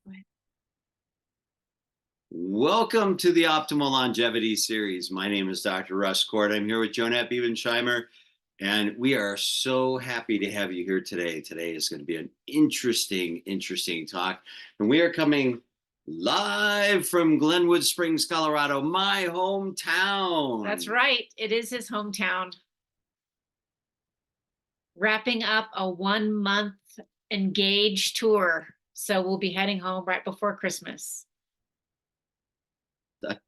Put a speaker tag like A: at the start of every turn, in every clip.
A: Go ahead.
B: Welcome to the Optimal Longevity Series. My name is Dr. Russ Kort. I'm here with Joanette Biebesheimer, and we are so happy to have you here today. Today is going to be an interesting talk. And we are coming live from Glenwood Springs, Colorado, my hometown.
A: That's right. It is his hometown. Wrapping up a 1-month Engage tour. So we'll be heading home right before Christmas.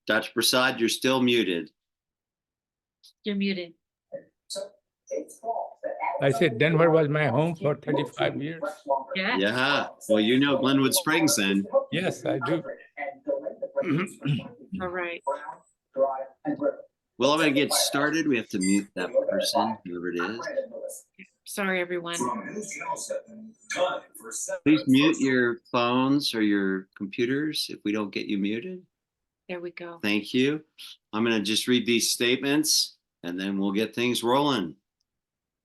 B: Dr. Prasad, you're still muted.
A: You're muted.
C: I said Denver was my home for 35 years.
A: Yeah.
B: Yeah. Well, you know Glenwood Springs then.
C: Yes, I do.
A: All right.
B: Well, I'm going to get started. We have to mute that person, whoever it is.
A: Sorry, everyone.
B: Please mute your phones or your computers if we don't get you muted.
A: There we go.
B: Thank you. I'm going to just read these statements and then we'll get things rolling.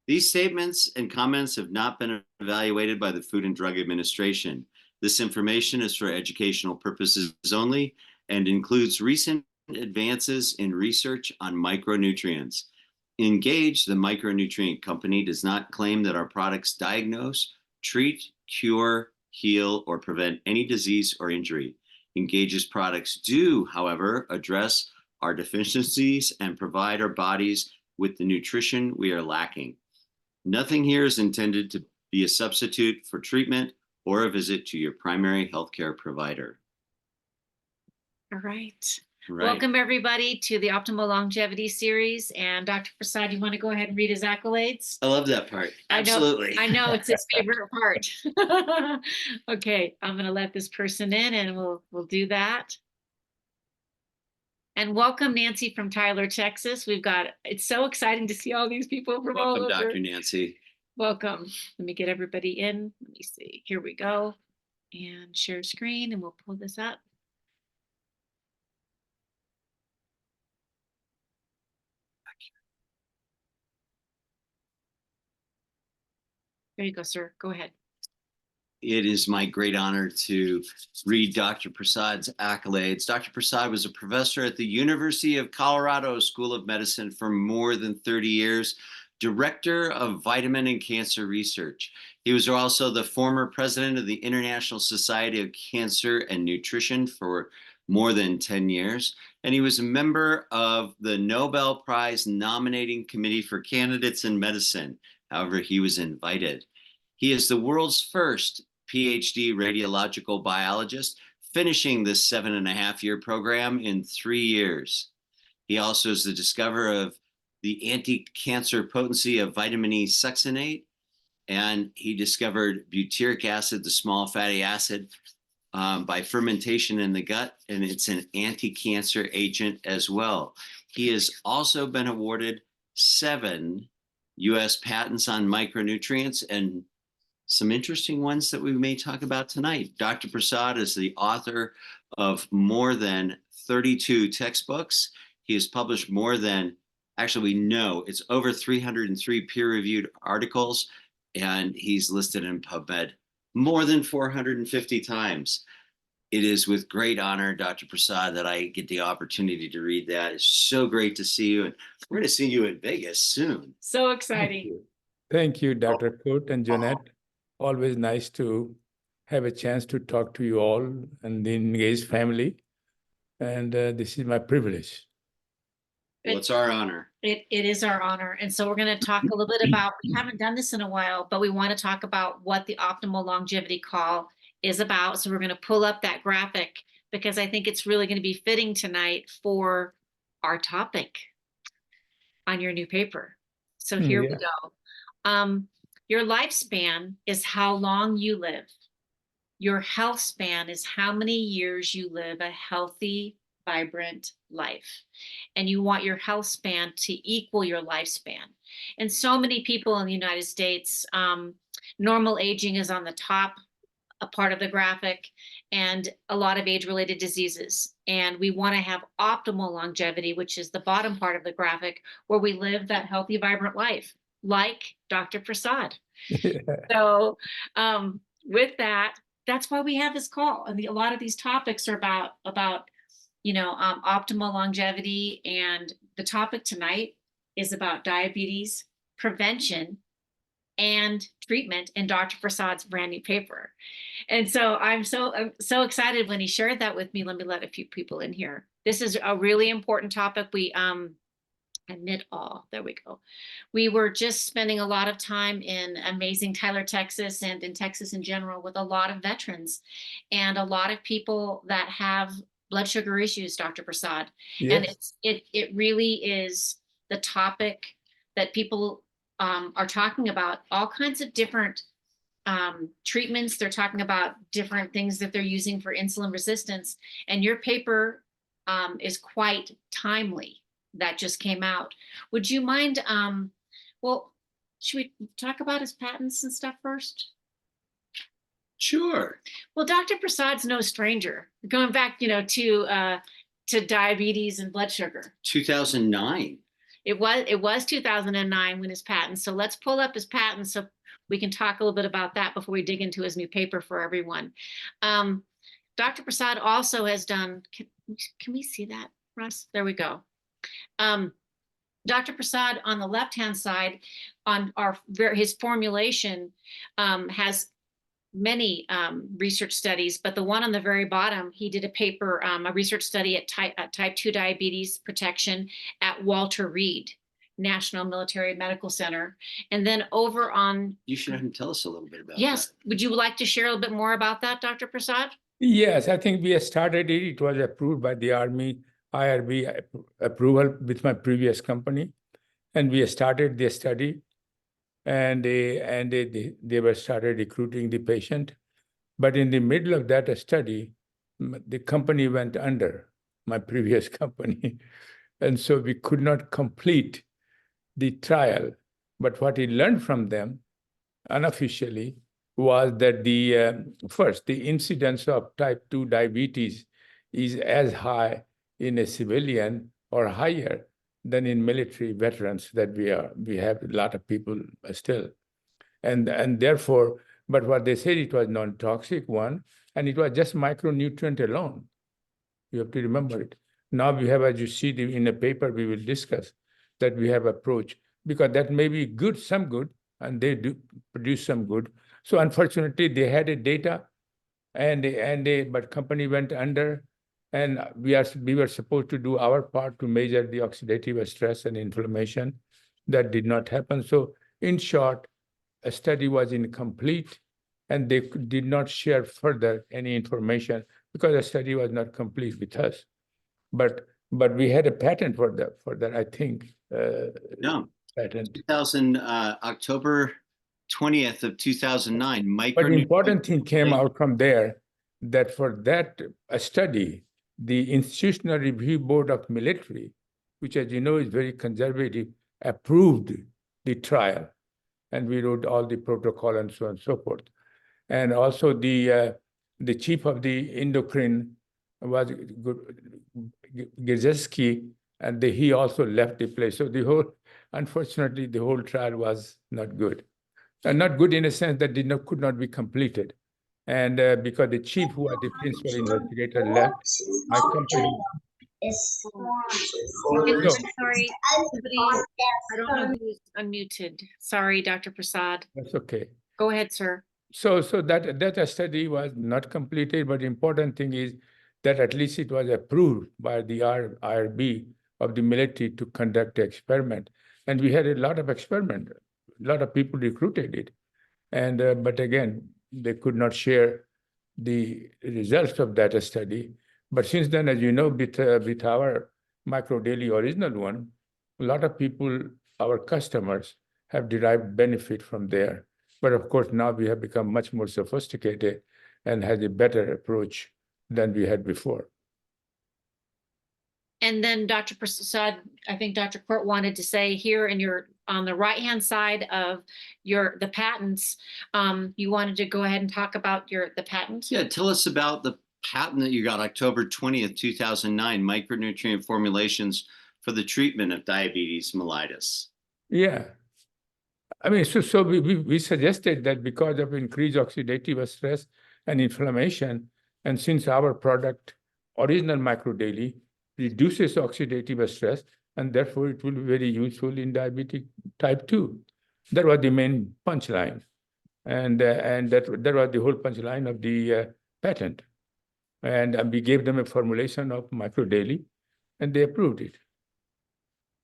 B: These statements and comments have not been evaluated by the Food and Drug Administration. This information is for educational purposes only and includes recent advances in research on micronutrients. Engage, the micronutrient company, does not claim that our products diagnose, treat, cure, heal, or prevent any disease or injury. Engage's products do, however, address our deficiencies and provide our bodies with the nutrition we are lacking. Nothing here is intended to be a substitute for treatment or a visit to your primary healthcare provider.
A: All right.
B: Right.
A: Welcome, everybody, to the Optimal Longevity Series. And Dr. Prasad, you want to go ahead and read his accolades?
B: I love that part. Absolutely.
A: I know it's his favorite part. Okay, I'm going to let this person in and we'll do that. And welcome, Nancy from Tyler, Texas. It's so exciting to see all these people from all over.
B: Welcome, Dr. Nancy.
A: Welcome. Let me get everybody in. Let me see. Here we go. And share screen, and we'll pull this up. There you go, sir. Go ahead.
B: It is my great honor to read Dr. Prasad's accolades. Dr. Prasad was a professor at the University of Colorado School of Medicine for more than 30 years, director of vitamin and cancer research. He was also the former president of the International Society of Cancer and Nutrition for more than 10 years, and he was a member of the Nobel Prize nominating committee for candidates in medicine. However, he was invited. He is the world's first PhD radiological biologist, finishing this 7.5-year program in 3 years. He also is the discoverer of the anti-cancer potency of vitamin E succinate, and he discovered butyric acid, the small fatty acid, by fermentation in the gut, and it's an anti-cancer agent as well. He has also been awarded 7 U.S. patents on micronutrients and some interesting ones that we may talk about tonight. Dr. Prasad is the author of more than 32 textbooks. He has published more than, actually we know it's over 303 peer-reviewed articles, and he's listed in PubMed more than 450 times. It is with great honor, Dr. Prasad, that I get the opportunity to read that. It's so great to see you, and we're going to see you in Vegas soon.
A: So exciting.
C: Thank you, Dr. Kort and Joanette. Always nice to have a chance to talk to you all and the Engaged family. And this is my privilege.
B: Well, it's our honor.
A: It is our honor. And so we're going to talk a little bit about, we haven't done this in a while, but we want to talk about what the Optimal Longevity Call is about. So we're going to pull up that graphic because I think it's really going to be fitting tonight for our topic on your new paper. So here we go. Your lifespan is how long you live. Your health span is how many years you live a healthy, vibrant life. And you want your health span to equal your lifespan. And so many people in the United States, normal aging is on the top, a part of the graphic, and a lot of age-related diseases. And we want to have optimal longevity, which is the bottom part of the graphic, where we live that healthy, vibrant life, like Dr. Prasad. So with that, that's why we have this call. And a lot of these topics are about optimal longevity. And the topic tonight is about diabetes prevention and treatment in Dr. Prasad's brand new paper. And so I'm so excited when he shared that with me. Let me let a few people in here. This is a really important topic. We admit all. There we go. We were just spending a lot of time in amazing Tyler, Texas, and in Texas in general with a lot of veterans and a lot of people that have blood sugar issues, Dr. Prasad. And
C: Yes.
A: it really is the topic that people are talking about, all kinds of different treatments. They're talking about different things that they're using for insulin resistance. And your paper is quite timely. That just came out. Would you mind, well, should we talk about his patents and stuff first?
B: Sure.
A: Well, Dr. Prasad's no stranger, going back, to diabetes and blood sugar.
B: 2009.
A: It was 2009 when his patent. So let's pull up his patent so we can talk a little bit about that before we dig into his new paper for everyone. Dr. Prasad also has done, can we see that, Russ? There we go. Dr. Prasad on the left-hand side on his formulation has many research studies, but the one on the very bottom, he did a paper, a research study at type 2 diabetes protection at Walter Reed National Military Medical Center. And then over on...
B: You should have him tell us a little bit about
A: Yes.
B: that.
A: Would you like to share a little bit more about that, Dr. Prasad?
C: Yes, I think we have started it. It was approved by the Army, IRB approval with my previous company. And we started the study and they were started recruiting the patient. But in the middle of that study, the company went under, my previous company. And so we could not complete the trial. But what we learned from them unofficially was that first, the incidence of type 2 diabetes is as high in a civilian or higher than in military veterans that we have a lot of people still. And therefore, but what they said, it was non-toxic one, and it was just micronutrient alone. You have to remember it. Now we have, as you see in a paper we will discuss, that we have approach, because that may be good, some good, and they do produce some good. So unfortunately, they had a data, but company went under, and we were supposed to do our part to measure the oxidative stress and inflammation. That did not happen. So in short, a study was incomplete, and they did not share further any information because the study was not complete with us. But we had a patent for that, I think.
B: No.
C: Patent.
B: October 20th of 2009.
C: But the important thing came out from there, that for that study, the Institutional Review Board of Military, which, as you know, is very conservative, approved the trial. And we wrote all the protocol and so on and so forth. And also the chief of the endocrine was Gierzycki, and he also left the place. So unfortunately, the whole trial was not good. And not good in a sense that could not be completed. And because the chief, who was the principal investigator, left, my company.
A: Sorry, I don't know who's unmuted. Sorry, Dr. Prasad.
C: That's okay.
A: Go ahead, sir.
C: So that study was not completed, but the important thing is that at least it was approved by the IRB of the military to conduct the experiment. And we had a lot of experiment. A lot of people recruited it. And but again, they could not share the results of that study. But since then, as you know, with our Micro Daily original one, a lot of people, our customers, have derived benefit from there. But of course, now we have become much more sophisticated and has a better approach than we had before.
A: And then Dr. Prasad, I think Dr. Kort wanted to say here on the right-hand side of the patents, you wanted to go ahead and talk about the patents?
B: Yeah, tell us about the patent that you got October 20th, 2009, micronutrient formulations for the treatment of diabetes mellitus.
C: Yeah. I mean, so we suggested that because of increased oxidative stress, and inflammation. And since our product, original micro daily, reduces oxidative stress, and therefore it will be very useful in diabetic type 2. That was the main punchline. And that was the whole punchline of the patent. And we gave them a formulation of micro daily, and they approved it.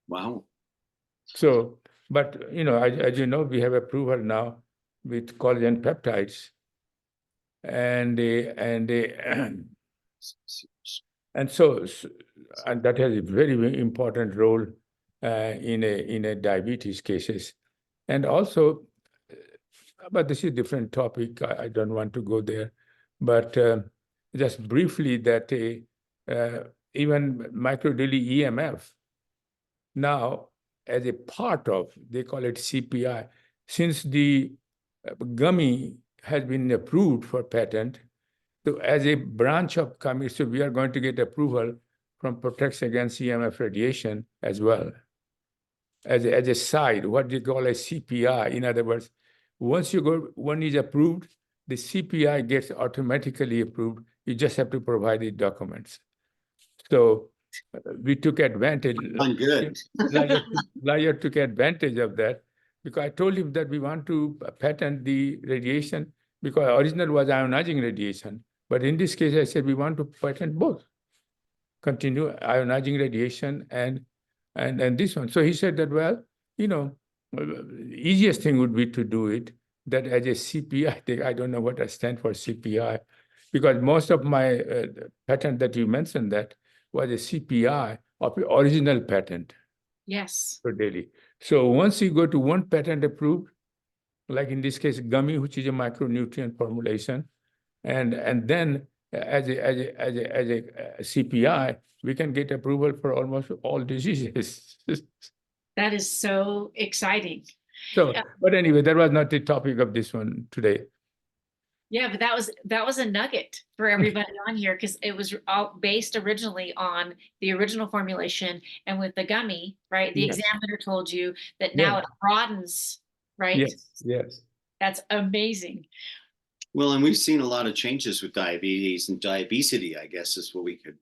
B: Wow.
C: So, but as you know, we have approval now with collagen peptides, and and that has a very, very important role in a diabetes cases, and also, but this is a different topic. I don't want to go there, but just briefly that even microdaily EMF now as a part of, they call it CPI, since the gummy has been approved for patent, so as a branch of gummy, so we are going to get approval from protects against EMF radiation as well. As a side, what they call a CPI. In other words, once one is approved, the CPI gets automatically approved. You just have to provide the documents. So we took advantage.
B: I'm good.
C: Lawyer took advantage of that because I told him that we want to patent the radiation because original was ionizing radiation. But in this case, I said we want to patent both, continue ionizing radiation and this one. So he said that, well, easiest thing would be to do it that as a CPI. I don't know what I stand for CPI, because most of my patent that you mentioned that was a CPI of the original patent.
A: Yes.
C: For daily. So once you go to one patent approved, like in this case, gummy, which is a micronutrient formulation, and then as a CPI, we can get approval for almost all diseases.
A: That is so exciting.
C: So, but anyway, that was not the topic of this one today.
A: Yeah, but that was a nugget for everybody on here because it was all based originally on the original formulation, and with the gummy, right? The examiner told you that now it broadens, right?
C: Yes.
A: That's amazing.
B: Well, and we've seen a lot of changes with diabetes and diabesity, I guess is what we could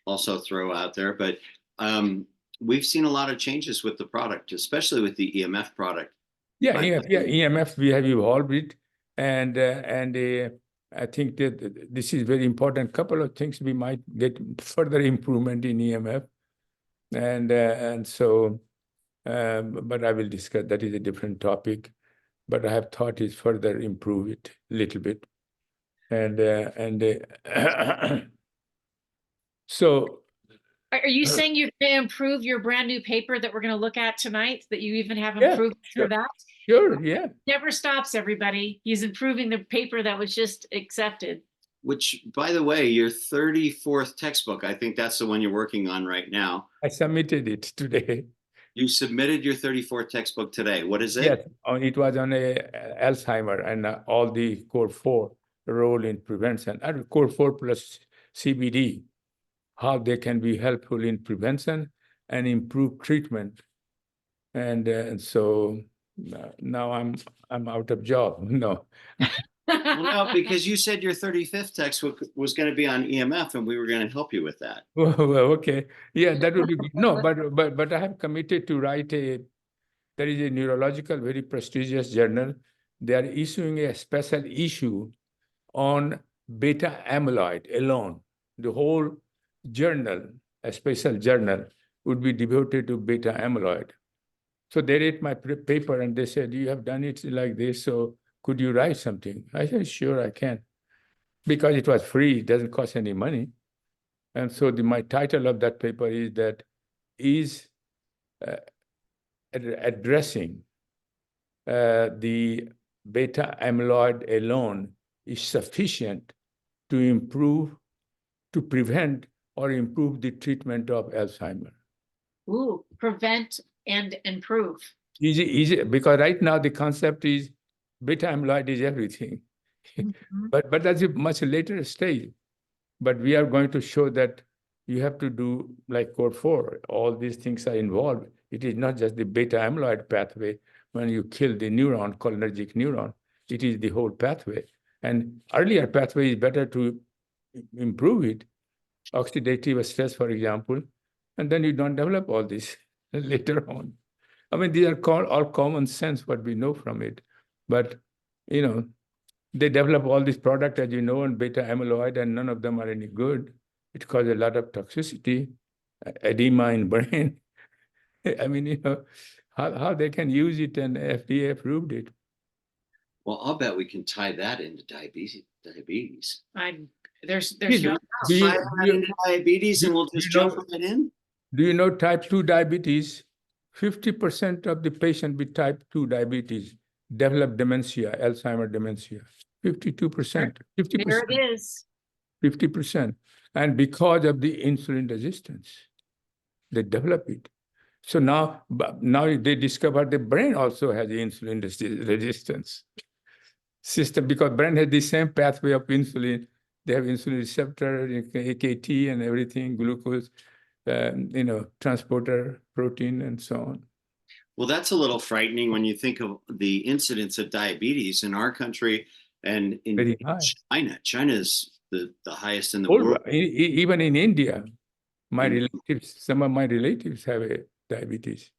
B: also throw out there. But we've seen a lot of changes with the product, especially with the EMF product.
C: EMF, we have evolved it. And I think that this is very important. Couple of things we might get further improvement in EMF, and so, but I will discuss that is a different topic. But I have thought is further improve it a little bit, so.
A: Are you saying you're going to improve your brand new paper that we're going to look at tonight? That you even have improved through that?
C: Sure, yeah.
A: Never stops, everybody. He's improving the paper that was just accepted.
B: Which, by the way, your 34th textbook, I think that's the one you're working on right now.
C: I submitted it today.
B: You submitted your 34th textbook today. What is it?
C: Yes, it was on Alzheimer and all the Kort 4 role in prevention. And Kort 4 plus CBD, how they can be helpful in prevention and improve treatment. And so now I'm out of job. No.
B: Well, no, because you said your 35th textbook was going to be on EMF, and we were going to help you with that.
C: Well, okay, yeah, that would be good. No, but I have committed to write there is a neurological, very prestigious journal. They are issuing a special issue on beta amyloid alone. The whole journal, a special journal, would be devoted to beta amyloid. So they read my paper and they said, you have done it like this, so could you write something? I said, sure, I can. Because it was free, it doesn't cost any money. And so my title of that paper is addressing the beta amyloid alone is sufficient to prevent or improve the treatment of Alzheimer.
A: Ooh, prevent and improve.
C: Easy, because right now the concept is beta amyloid is everything. But that's a much later stage. But we are going to show that you have to do like Kort 4. All these things are involved. It is not just the beta amyloid pathway when you kill the neuron, cholinergic neuron. It is the whole pathway. And earlier pathway is better to improve it, oxidative stress, for example, and then you don't develop all this later on. I mean, these are all common sense, what we know from it. But, they develop all these products, as you know, and beta amyloid, and none of them are any good. It causes a lot of toxicity, edema in brain. I mean, how they can use it, and FDA approved it.
B: Well, I'll bet we can tie that into diabetes.
A: There's
C: Do
A: no
C: you-
B: Tie that into diabetes and we'll
C: do you
B: just
C: know-
B: jump right in.
C: Do you know type 2 diabetes? 50% of the patient with type 2 diabetes develop dementia, Alzheimer dementia. 52%,
A: there
C: 50%,
A: it is.
C: 50%. And because of the insulin resistance, they develop it. So now they discover the brain also has insulin resistance system, because brain has the same pathway of insulin. They have insulin receptor, AKT and everything, glucose, transporter protein and so on.
B: Well, that's a little frightening when you think of the incidence of diabetes in our country and in
C: Very high.
B: China. China is the highest in the
C: All-
B: world.
C: Even in India,
B: Mm.
C: some of my relatives have a diabetes.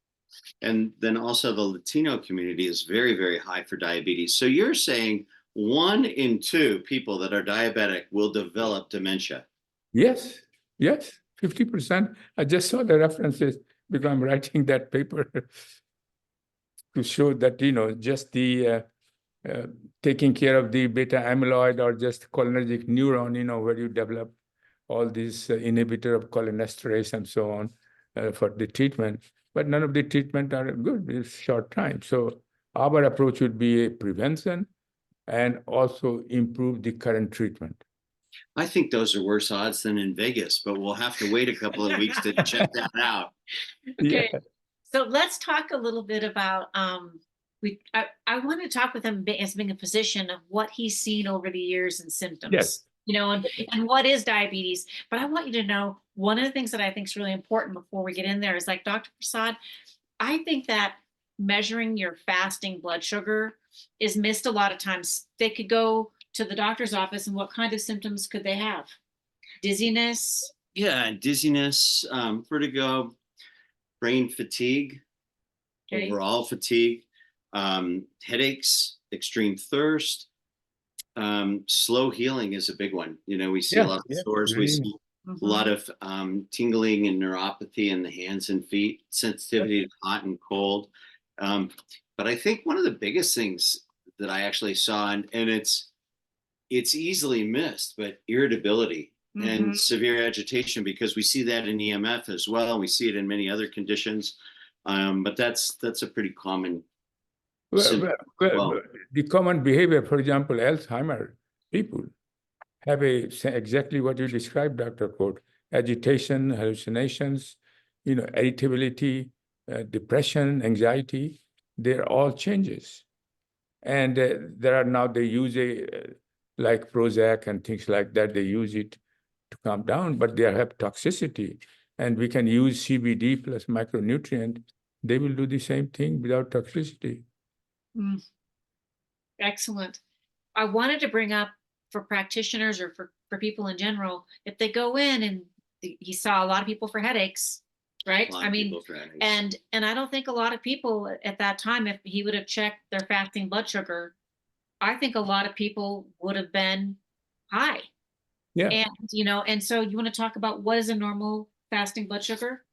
B: And then also the Latino community is very, very high for diabetes. So you're saying 1 in 2 people that are diabetic will develop dementia.
C: Yes, 50%. I just saw the references because I'm writing that paper to show that, just the taking care of the beta amyloid or just cholinergic neuron, where you develop all these inhibitor of cholinesterase and so on for the treatment. But none of the treatment are good. It's short time. So our approach would be a prevention and also improve the current treatment.
B: I think those are worse odds than in Vegas, but we'll have to wait a couple of weeks to check that out.
A: Okay.
C: Yeah.
A: So let's talk a little bit about I want to talk with him as being a physician of what he's seen over the years and symptoms.
C: Yes.
A: And what is diabetes. But I want you to know, one of the things that I think is really important before we get in there is, like, Dr. Prasad, I think that measuring your fasting blood sugar is missed a lot of times. They could go to the doctor's office, and what kind of symptoms could they have? Dizziness?
B: Yeah, dizziness, vertigo, brain fatigue,
A: Okay.
B: overall fatigue, headaches, extreme thirst. Slow healing is a big one. We see a lot of sores. We see a lot of tingling and neuropathy in the hands and feet, sensitivity to hot and cold. But I think one of the biggest things that I actually saw, and it's easily missed, but irritability and severe agitation, because we see that in EMF as well. And we see it in many other conditions. But that's a pretty common.
C: Well, the common behavior, for example, Alzheimer people have exactly what you described, Dr. Kort: agitation, hallucinations, irritability, depression, anxiety. They're all changes. And they use like Prozac and things like that. They use it to calm down, but they have toxicity. And we can use CBD plus micronutrient. They will do the same thing without toxicity.
A: Excellent. I wanted to bring up, for practitioners or for people in general, if they go in and he saw a lot of people for headaches, right? I mean, and I don't think a lot of people at that time, if he would have checked their fasting blood sugar, I think a lot of people would have been high.
C: Yeah.
A: And so you want to talk about what is a normal fasting blood sugar?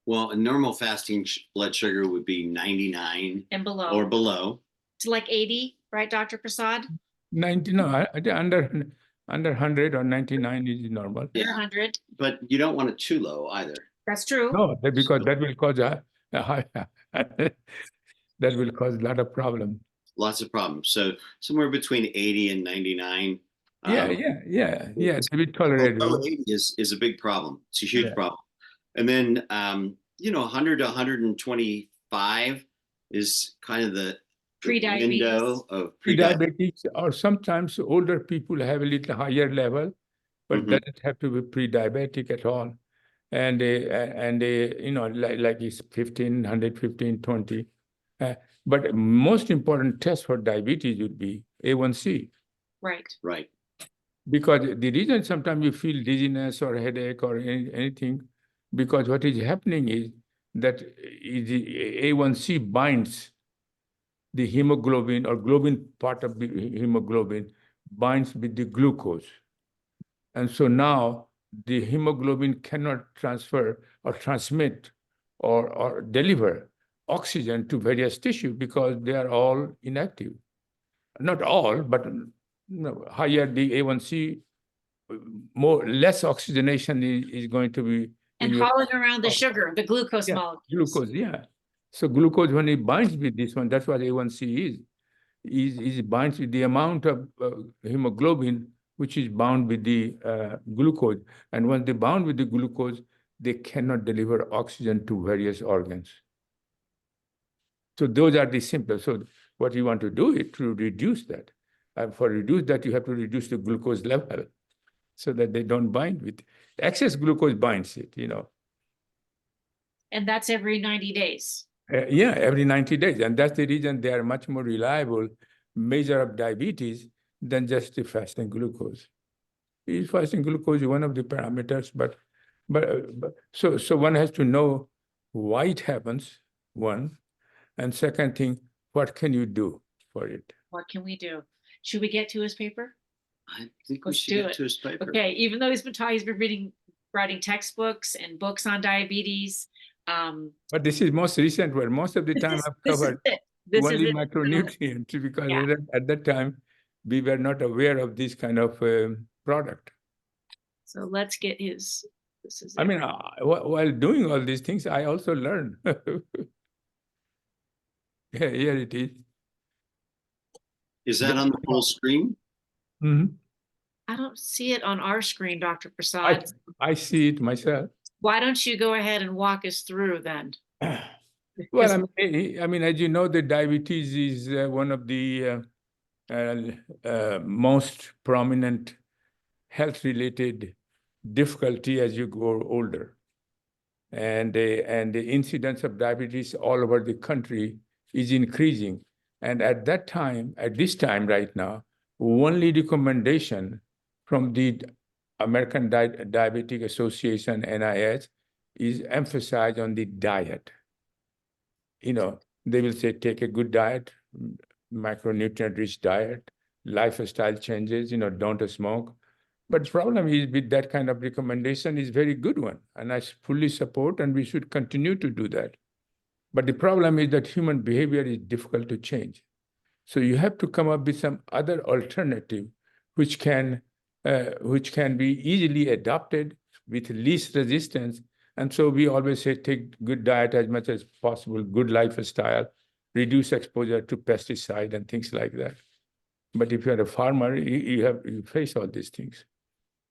B: Well, a normal fasting blood sugar would be 99
A: and below,
B: or below.
A: To like 80, right, Dr. Prasad?
C: 90, no, under 100 or 99 is normal.
B: Yeah.
A: 100.
B: But you don't want it too low either.
A: That's true.
C: No, because that will cause a high, that will cause a lot of problems.
B: Lots of problems. So somewhere between 80 and 99.
C: Yeah. It's a bit tolerable.
B: 80 is a big problem. It's a huge problem. And then 100 to 125 is kind of the window of
C: pre-diabetes, or sometimes older people have a little higher level, but doesn't have to be pre-diabetic at all. And like it's 15, 115, 20. But most important test for diabetes would be A1C.
A: Right.
B: Right.
C: Because the reason sometimes you feel dizziness or headache or anything, because what is happening is that the A1C binds the hemoglobin or globin part of the hemoglobin binds with the glucose. And so now the hemoglobin cannot transfer or transmit or deliver oxygen to various tissue because they are all inactive. Not all, but higher the A1C, less oxygenation is going to be
A: And
C: in your
A: hauling around the sugar, the glucose molecules.
C: glucose, yeah. So glucose, when it binds with this one, that's what A1C is binds with the amount of hemoglobin which is bound with the glucose. And when they bound with the glucose, they cannot deliver oxygen to various organs. So those are the simple. So what you want to do is to reduce that. And for reduce that, you have to reduce the glucose level so that they don't bind with excess glucose binds it,
A: And that's every 90 days.
C: Yeah, every 90 days. And that's the reason they are much more reliable measure of diabetes than just the fasting glucose. Fasting glucose is one of the parameters, but so one has to know why it happens, one, and second thing, what can you do for it?
A: What can we do? Should we get to his paper?
B: I think
A: Let's
B: we should
A: do
B: get
A: it.
B: to his paper.
A: Okay, even though he's been writing textbooks and books on diabetes.
C: But this is most recent where most of the time I've covered only micronutrients because at that time we were not aware of this kind of product.
A: So let's get his. This is.
C: I mean, while doing all these things, I also learned. Yeah, here it is.
B: Is that on the full screen?
C: Mm-hmm.
A: I don't see it on our screen, Dr. Prasad.
C: I see it myself.
A: Why don't you go ahead and walk us through then?
C: Well, I mean, as you know, the diabetes is one of the most prominent health-related difficulty as you grow older. And the incidence of diabetes all over the country is increasing. And at this time right now, only recommendation from the American Diabetic Association, NIH, is emphasized on the diet. They will say, take a good diet, micronutrient-rich diet, lifestyle changes, don't smoke. But the problem is with that kind of recommendation is very good one. And I fully support, and we should continue to do that. But the problem is that human behavior is difficult to change. So you have to come up with some other alternative which can be easily adopted with least resistance. And so we always say, take good diet as much as possible, good lifestyle, reduce exposure to pesticide and things like that. But if you're a farmer, you face all these things.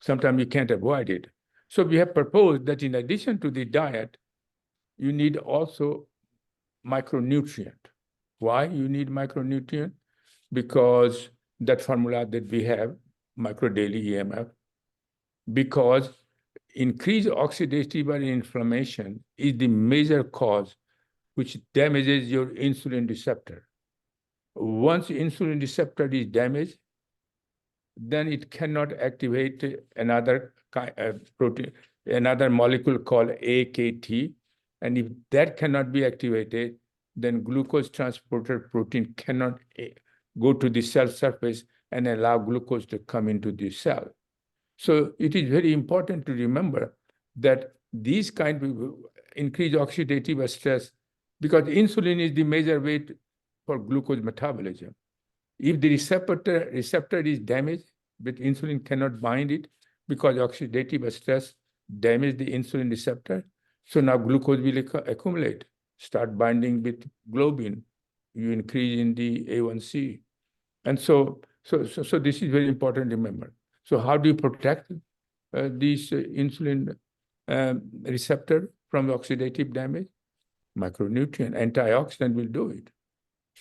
C: Sometimes you can't avoid it. So we have proposed that in addition to the diet, you need also micronutrient. Why you need micronutrient? Because that formula that we have, micro daily EMF, because increased oxidative inflammation is the major cause which damages your insulin receptor. Once insulin receptor is damaged, then it cannot activate another protein, another molecule called AKT. And if that cannot be activated, then glucose transporter protein cannot go to the cell surface and allow glucose to come into the cell. So it is very important to remember that these kind of increased oxidative stress, because insulin is the major way for glucose metabolism. If the receptor is damaged, but insulin cannot bind it because oxidative stress damage the insulin receptor. So now glucose will accumulate, start binding with globin. You increase in the A1C. And so this is very important to remember. So how do you protect this insulin receptor from oxidative damage? Micronutrient, antioxidant will do it.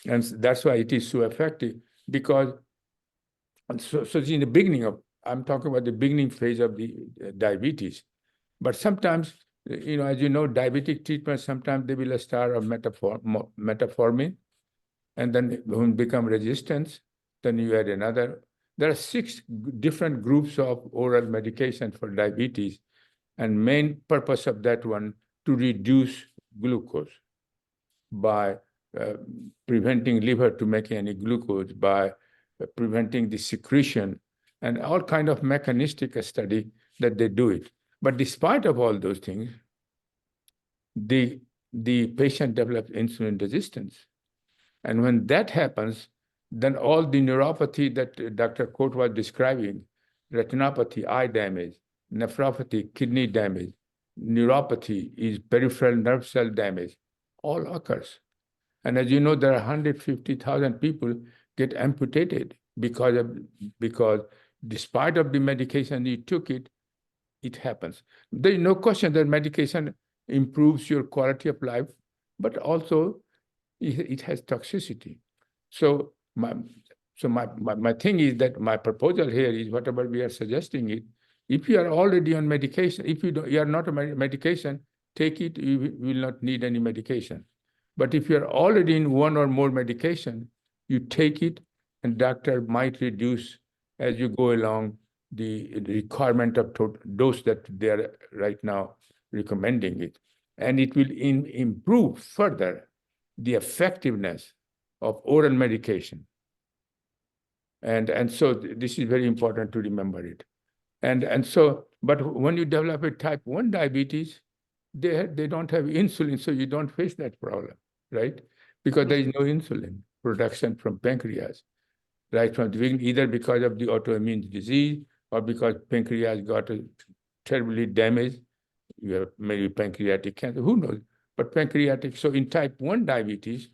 C: And that's why it is so effective, because so in the beginning I'm talking about the beginning phase of the diabetes. But sometimes, as you know, diabetic treatment, sometimes they will start of metformin, and then when become resistance, then you add another. there are different groups of oral medication for diabetes, and main purpose of that one to reduce glucose by preventing liver to make any glucose, by preventing the secretion, and all kind of mechanistic study that they do it. But despite of all those things, the patient develops insulin resistance. And when that happens, then all the neuropathy that Dr. Kort was describing, retinopathy, eye damage, nephropathy, kidney damage, neuropathy is peripheral nerve cell damage, all occurs. And as you know, there are 150,000 people get amputated because despite of the medication you took it happens. There is no question that medication improves your quality of life, but also it has toxicity. So my thing is that my proposal here is whatever we are suggesting it, if you are already on medication, if you are not on medication, take it, you will not need any medication. But if you're already in one or more medication, you take it, and doctor might reduce as you go along the requirement of dose that they are right now recommending it. And it will improve further the effectiveness of oral medication. And so this is very important to remember it. And so, but when you develop a type 1 diabetes, they don't have insulin, so you don't face that problem, right? Because there is no insulin production from pancreas, right from the beginning, either because of the autoimmune disease or because pancreas got terribly damaged. You have maybe pancreatic cancer, who knows? But pancreatic, so in type 1 diabetes,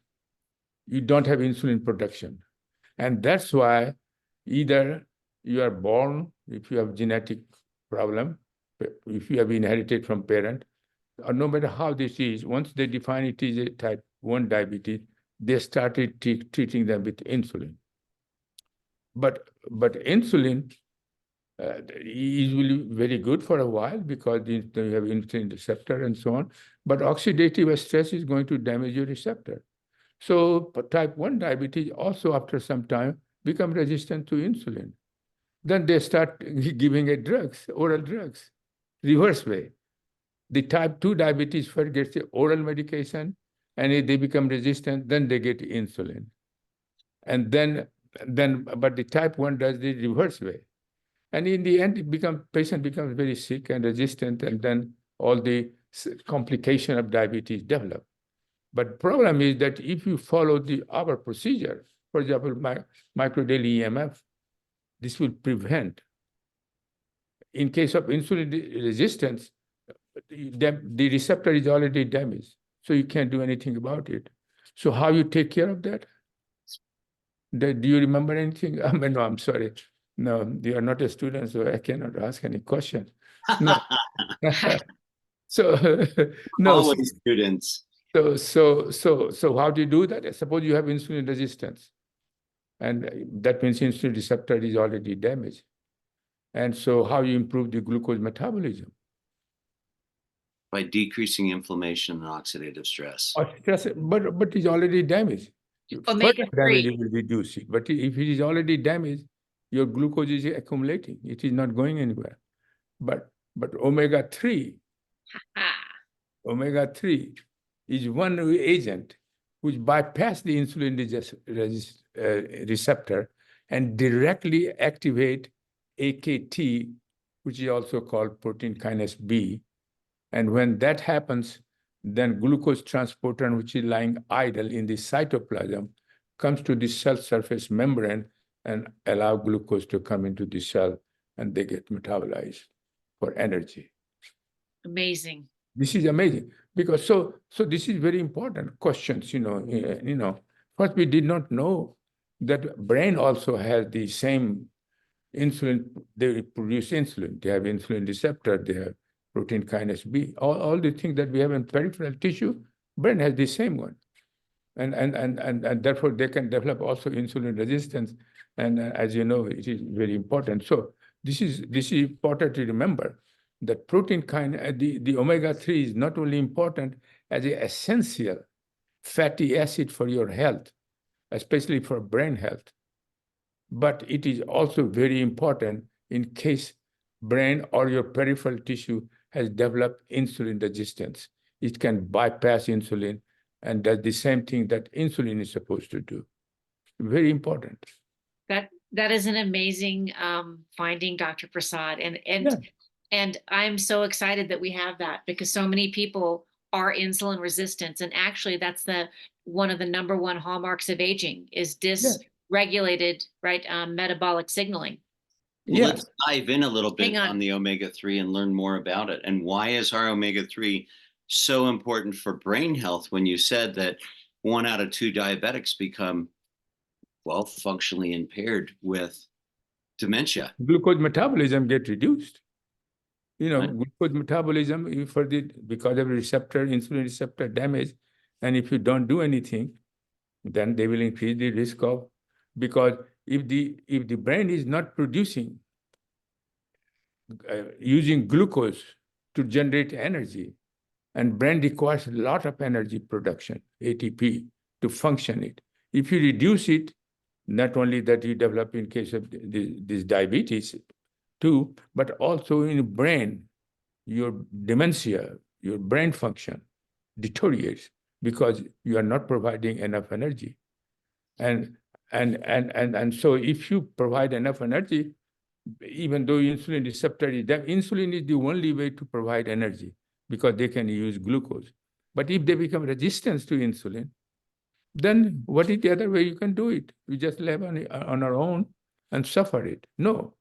C: you don't have insulin production. And that's why either you are born, if you have genetic problem, if you have inherited from parent, or no matter how this is, once they define it as a type 1 diabetes, they started treating them with insulin. But insulin is really very good for a while because you have insulin receptor and so on, but oxidative stress is going to damage your receptor. So type 1 diabetes also after some time become resistant to insulin. Then they start giving it drugs, oral drugs, reverse way. The type 2 diabetes first gets the oral medication, and if they become resistant, then they get insulin. And then, but the type 1 does the reverse way. And in the end, patient becomes very sick and resistant, and then all the complication of diabetes develop. But problem is that if you follow our procedure, for example, microdaily EMF, this will prevent. In case of insulin resistance, the receptor is already damaged, so you can't do anything about it. So how you take care of that? Do you remember anything? I mean, no, I'm sorry. No, you are not a student, so I cannot ask any question. No. So no.
B: Always students.
C: So how do you do that? Suppose you have insulin resistance, and that means insulin receptor is already damaged. And so how you improve the glucose metabolism?
B: By decreasing inflammation and oxidative stress.
C: But it's already damaged.
A: Omega-3.
C: Damage will reduce it. But if it is already damaged, your glucose is accumulating. It is not going anywhere. But omega-3, omega-3 is one agent which bypass the insulin receptor and directly activate AKT, which is also called protein kinase B. And when that happens, then glucose transporter, which is lying idle in the cytoplasm, comes to the cell surface membrane and allow glucose to come into the cell, and they get metabolized for energy.
A: Amazing.
C: This is amazing because so this is very important questions. First, we did not know that brain also has the same insulin. They produce insulin. They have insulin receptor. They have protein kinase B. All the things that we have in peripheral tissue, brain has the same one, and therefore they can develop also insulin resistance. And as you know, it is very important. So this is important to remember that protein kinase, the omega-3 is not only important as an essential fatty acid for your health, especially for brain health, but it is also very important in case brain or your peripheral tissue has developed insulin resistance. It can bypass insulin and does the same thing that insulin is supposed to do. Very important.
A: That is an amazing finding, Dr. Prasad.
C: Yeah.
A: And I'm so excited that we have that, because so many people are insulin resistant. And actually that's one of the number one hallmarks of aging is dysregulated, right? Metabolic signaling.
B: Well,
C: Yeah.
B: let's dive in a little bit
A: Hang on.
B: on the omega-3 and learn more about it. And why is our omega-3 so important for brain health when you said that 1 out of 2 diabetics become, well, functionally impaired with dementia?
C: Glucose metabolism get reduced.
B: Right.
C: Glucose metabolism because of insulin receptor damage. And if you don't do anything, then they will increase the risk of, because if the brain is not producing, using glucose to generate energy, and brain requires a lot of energy production, ATP, to function it. If you reduce it, not only that you develop in case of this diabetes too, but also in brain, your dementia, your brain function deteriorates because you are not providing enough energy. And so if you provide enough energy, even though insulin receptor is there, insulin is the only way to provide energy because they can use glucose. But if they become resistant to insulin, then what is the other way you can do it? We just live on our own and suffer it. No.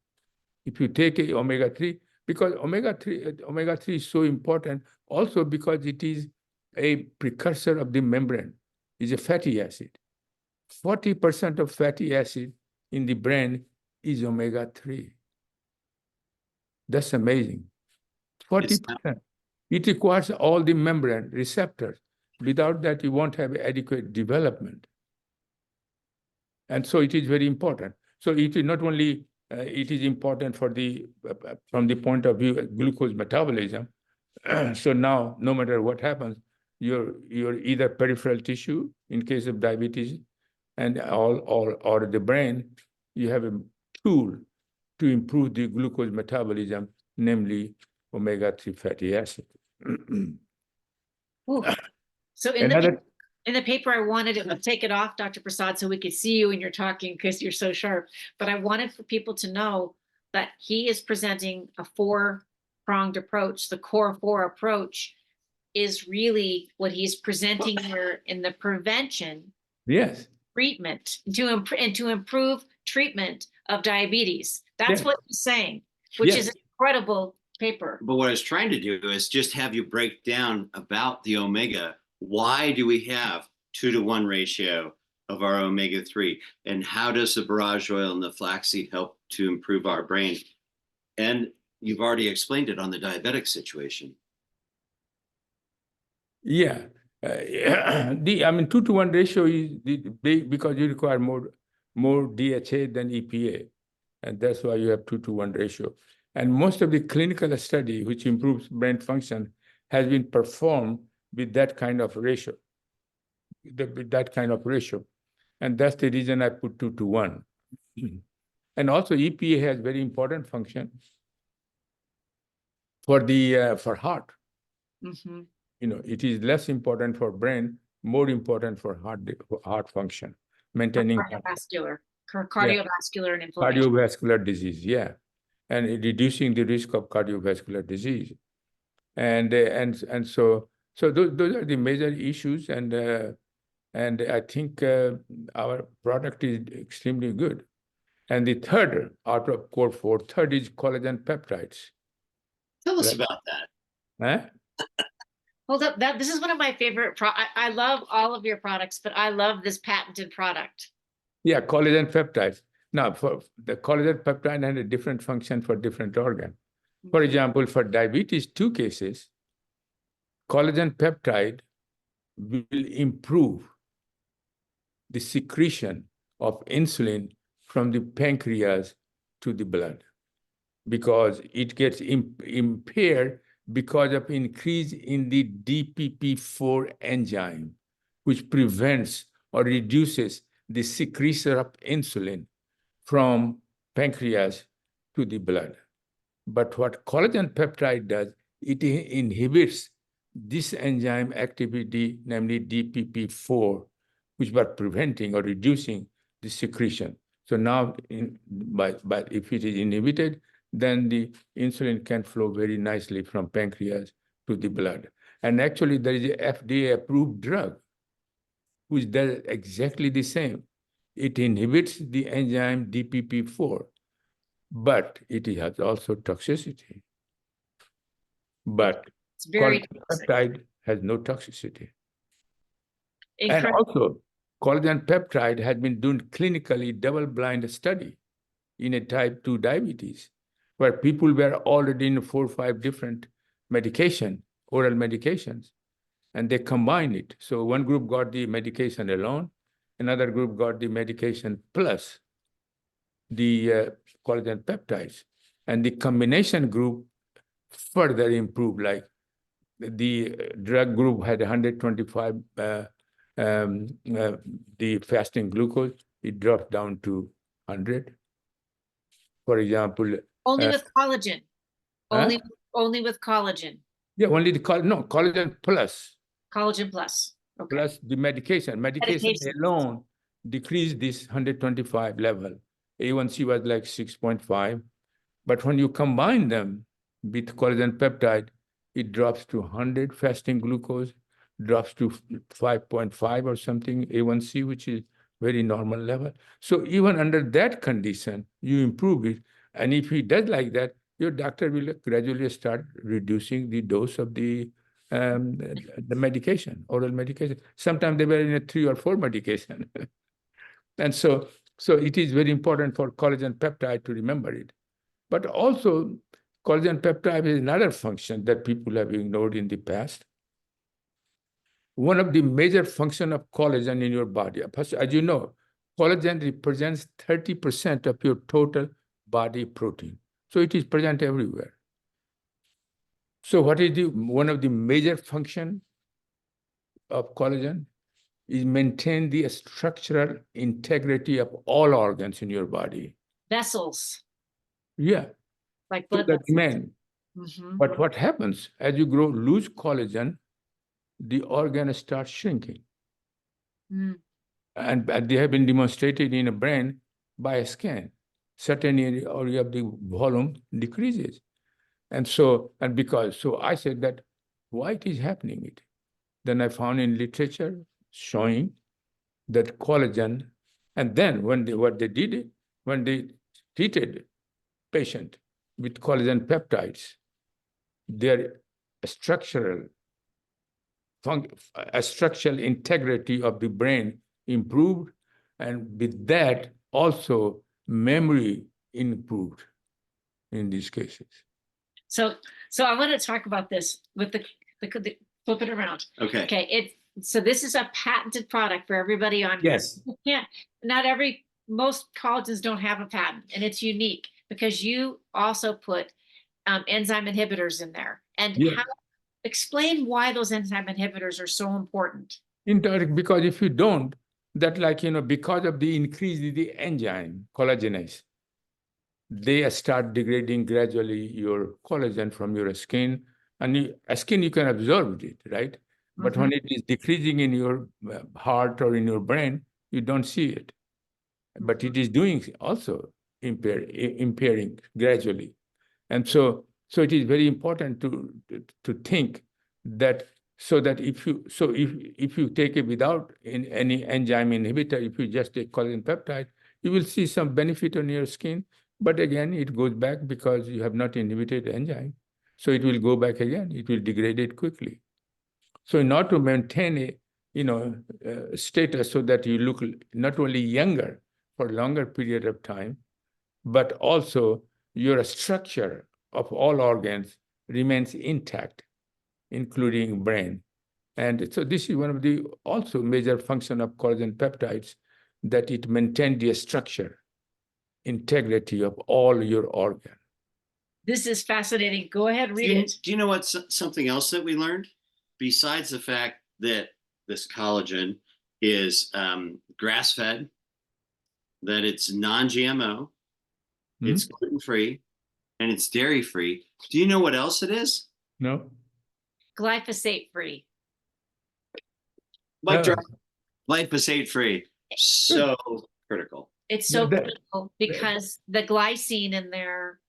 C: If you take a omega-3, because omega-3 is so important also because it is a precursor of the membrane. It's a fatty acid. 40% of fatty acid in the brain is omega-3. That's amazing. 40%. It requires all the membrane receptors. Without that, you won't have adequate development. And so it is very important. So it is not only, it is important for from the point of view of glucose metabolism. So now, no matter what happens, your either peripheral tissue, in case of diabetes, and or the brain, you have a tool to improve the glucose metabolism, namely omega-3 fatty acid.
A: So in the paper, I wanted to take it off, Dr. Prasad, so we could see you when you're talking because you're so sharp. But I wanted for people to know that he is presenting a 4-pronged approach. The core 4 approach is really what he's presenting here in the prevention, treatment, to improve treatment of diabetes. That's what he's saying, which is an incredible paper.
B: But what I was trying to do is just have you break down about the omega. Why do we have 2-to-1 ratio of our omega-3? And how does the borage oil and the flaxseed help to improve our brain? And you've already explained it on the diabetic situation.
C: Yeah. 2-to-1 ratio is because you require more DHA than EPA. And that's why you have 2-to-1 ratio. And most of the clinical study which improves brain function has been performed with that kind of ratio. And that's the reason I put 2-to-1. And also EPA has very important function for heart.
A: Mm-hmm.
C: It is less important for brain, more important for heart function, maintaining
A: cardiovascular and inflammation.
C: Cardiovascular disease, and reducing the risk of cardiovascular disease, and so those are the major issues, and I think our product is extremely good. And the third out of core 4, third is collagen peptides.
B: Tell us about that.
A: Hold up, this is one of my favorite I love all of your products, but I love this patented product.
C: Yeah, collagen peptides. Now, for the collagen peptide has a different function for different organ. For example, for diabetes 2 cases, collagen peptide will improve the secretion of insulin from the pancreas to the blood because it gets impaired because of increase in the DPP4 enzyme, which prevents or reduces the secretion of insulin from pancreas to the blood. But what collagen peptide does, it inhibits this enzyme activity, namely DPP4, which was preventing or reducing the secretion. So now, but if it is inhibited, then the insulin can flow very nicely from pancreas to the blood. And actually, there is a FDA-approved drug which does exactly the same. It inhibits the enzyme DPP4, but it has also toxicity. But
A: It's very
C: collagen
A: toxic.
C: peptide has no toxicity. And
A: Incredible.
C: also, collagen peptide has been doing clinically double-blind study in a type 2 diabetes, where people were already in 4 or 5 different oral medications, and they combine it. So one group got the medication alone, another group got the medication plus the collagen peptides. And the combination group further improved, like the drug group had 125, the fasting glucose, it dropped down to 100. For example,
A: Only with collagen.
C: huh?
A: Only with collagen.
C: Yeah, only the collagen plus
A: Collagen plus. Okay.
C: plus the medication. Medication
A: Medication.
C: alone decreased this 125 level. A1C was like 6.5. But when you combine them with collagen peptide, it drops to 100 fasting glucose, drops to 5.5 or something, A1C, which is very normal level. So even under that condition, you improve it. And if he does like that, your doctor will gradually start reducing the dose of the medication, oral medication. Sometimes they were in a 3 or 4 medication. And so it is very important for collagen peptide to remember it. But also, collagen peptide is another function that people have ignored in the past. One of the major functions of collagen in your body, as you know, collagen represents 30% of your total body protein. So it is present everywhere. So what is one of the major functions of collagen? Is maintain the structural integrity of all organs in your body.
A: Vessels.
C: Yeah.
A: Like
C: So
A: blood
C: that
A: vessels.
C: man.
A: Mhm.
C: But what happens as you lose collagen, the organ starts shrinking.
A: Mm.
C: And they have been demonstrated in a brain by a scan. Certain area of the volume decreases. And so I said that why it is happening it. Then I found in literature showing that collagen, and then when they treated patient with collagen peptides, their structural integrity of the brain improved, and with that also memory improved in these cases.
A: So I want to talk about this with the flip it around.
B: Okay.
A: Okay. So this is a patented product for everybody on here.
C: Yes.
A: You can't, most collagens don't have a patent, and it's unique because you also put enzyme inhibitors in there. And
C: Yeah.
A: explain why those enzyme inhibitors are so important.
C: Indirect, because if you don't, that because of the increase in the enzyme collagenase, they start degrading gradually your collagen from your skin, and skin you can absorb it, right? But when it is decreasing in your heart or in your brain, you don't see it. But it is doing also impairing gradually. And so it is very important to think that so that if you take it without any enzyme inhibitor, if you just take collagen peptide, you will see some benefit on your skin. But again, it goes back because you have not inhibited enzyme. So it will go back again. It will degrade it quickly. So in order to maintain a status so that you look not only younger for a longer period of time, but also your structure of all organs remains intact, including brain. And so this is one of the also major function of collagen peptides, that it maintains the structure, integrity of all your organs.
A: This is fascinating. Go ahead, read it.
B: Do you know what something else that we learned? Besides the fact that this collagen is grass-fed, that it's non-GMO, it's gluten-free, and it's dairy-free. Do you know what else it is?
C: No?
A: Glyphosate free.
B: Mic
C: Oh,
B: drop. Glyphosate-free. So critical.
A: It's so
C: That-
A: critical because the glycine in there,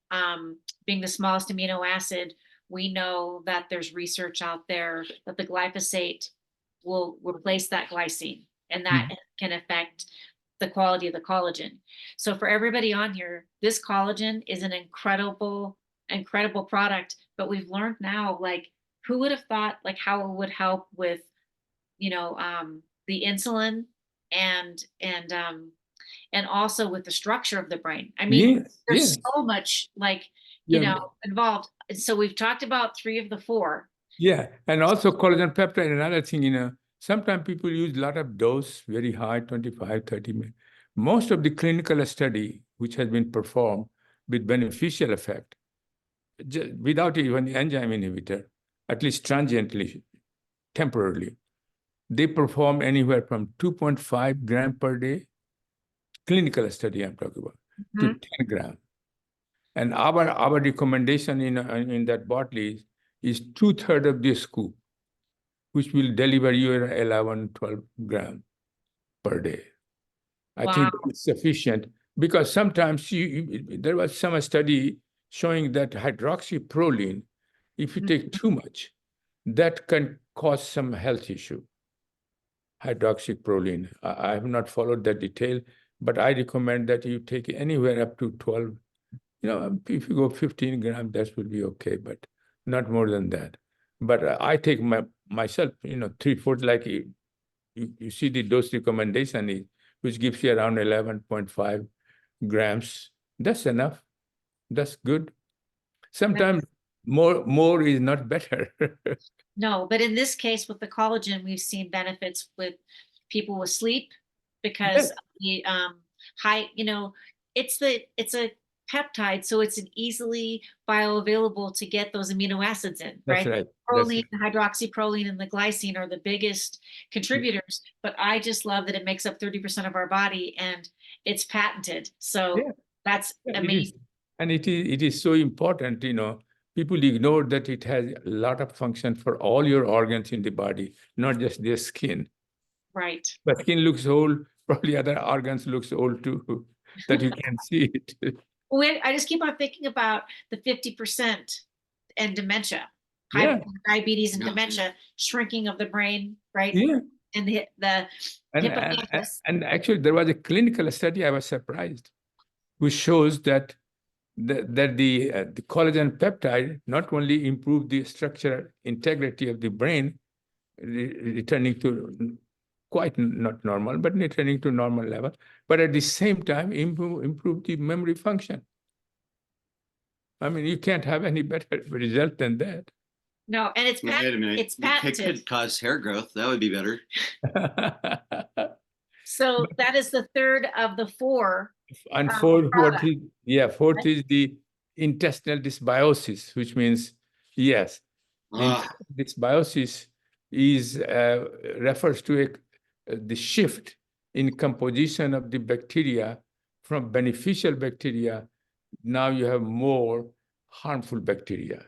A: being the smallest amino acid, we know that there's research out there that the glyphosate will replace that glycine, and that can affect the quality of the collagen. So for everybody on here, this collagen is an incredible, incredible product, but we've learned now, like, who would have thought like how it would help with, the insulin and also with the structure of the brain. I mean,
C: Yes,
A: there's
C: yes.
A: so much like,
C: Yeah.
A: involved. So we've talked about 3 of the 4.
C: Yeah, and also collagen peptide, another thing, sometimes people use a lot of dose, very high, 25, 30 minutes. Most of the clinical study which has been performed with beneficial effect, without even the enzyme inhibitor, at least transiently, temporarily, they perform anywhere from 2.5 gram per day, clinical study I'm talking about, to 10 gram. And our recommendation in that bottle is 2/3 of this scoop, which will deliver you 11, 12 grams per day. I think
A: Wow.
C: it's sufficient because sometimes there was some study showing that hydroxyproline, if you take too much, that can cause some health issue. Hydroxyproline. I have not followed that detail, but I recommend that you take anywhere up to 12. If you go 15 grams, that will be okay, but not more than that. But I take myself, 3/4, like you see the dose recommendation is, which gives you around 11.5 grams. That's enough. That's good. Sometimes more is not better.
A: No, but in this case with the collagen, we've seen benefits with people with sleep because of the high, it's a peptide, so it's an easily bioavailable to get those amino acids in,
C: That's
A: right?
C: right. That's
A: Proline, the hydroxyproline, and the glycine are the biggest contributors, but I just love that it makes up 30% of our body and it's patented. So
C: Yeah.
A: that's
C: Yeah,
A: amazing.
C: And it is so important, people ignore that it has a lot of function for all your organs in the body, not just their skin.
A: Right.
C: The skin looks old, probably other organs looks old too, that you can see it.
A: I just keep on thinking about the 50% and dementia,
C: Yeah,
A: diabetes and
B: Yeah.
A: dementia, shrinking of the brain, right?
C: yeah.
A: And the
C: And
A: hippocampus.
C: actually, there was a clinical study, I was surprised, which shows that the collagen peptide not only improve the structural integrity of the brain, returning to quite not normal, but returning to normal level, but at the same time improve the memory function. I mean, you can't have any better result than that.
A: No, and it's
B: Wait a minute.
A: it's
B: It
A: patented.
B: could cause hair growth. That would be better.
A: So that is the 3rd of the 4.
C: And
A: product.
C: fourth is the intestinal dysbiosis, which means, yes,
B: Ah,
C: dysbiosis is refers to the shift in composition of the bacteria from beneficial bacteria. Now you have more harmful bacteria.